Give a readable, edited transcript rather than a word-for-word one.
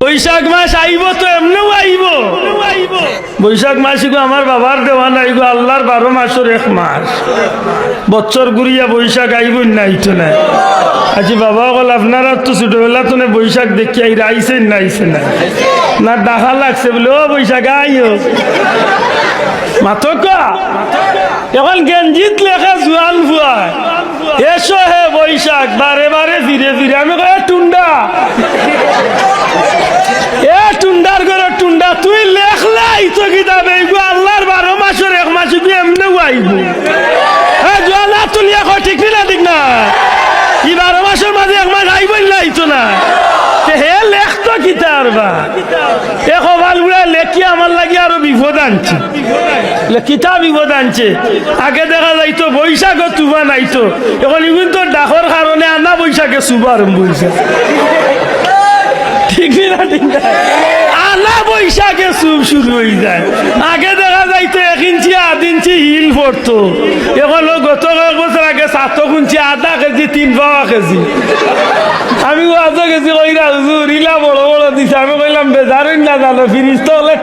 বৈশাখ মাস আইব তো এমনিও আইব। বৈশাখ মাস আমার বাবার দেওয়া নাই গো, আল্লাহর 12 মাসের এক মাস। বছর ঘুরিয়া বৈশাখ আইব নাই তো না। আজি বাবা বল আপনারা তো ছোটবেলা তো বৈশাখ দেখি আইসেন না আইসে না না ডাকা লাগছে বলে ও বৈশাখ আইও মাতক এখন গেঞ্জিত লেখা জোয়ান ফুয়ায় এসো হে বৈশাখ বারে বারে ফিরে ফিরে। আমি কই টুন্ডা এ টুন্ডার ঘরে টুন্ডা তুই লেখলাই তো কিতাবে আল্লাহর 12 মাসের এক মাস এমনি আইব। হ্যাঁ জোয়ানা তুলিয়া কয় ঠিক না ঠিক না, এই 12 মাসের মাঝে এক মাস আইবই লাইতো না। হে লেখ তো কিতার বা এ কবাল বুড়া লেখি আমার লাগে আরো বিপদ আনছে। কিতা বিপদ আনছে? আগে দেখা যাইতো বৈশাখও তুবা নাইতো, এখন ইগুন তো ডাকর কারণে আনা বৈশাখে চুবা আরম্ভ হয়েছে। ঠিক না ঠিক না, আনা বৈশাখে চুব শুরু হয়ে যায়। আগে দেখা যাইতো 1 ইঞ্চি 8 ইঞ্চি হিল পড়তো, এখন গত কয়েক বছর আগে 7 ইঞ্চি আধা কেজি 3 পাওয়া কেজি। আমি আধা কেজি কইরা হুজুর ইলা বড় বড় দিছে। আমি কইলাম বেজারই না জানো ফিরিজ তো হলে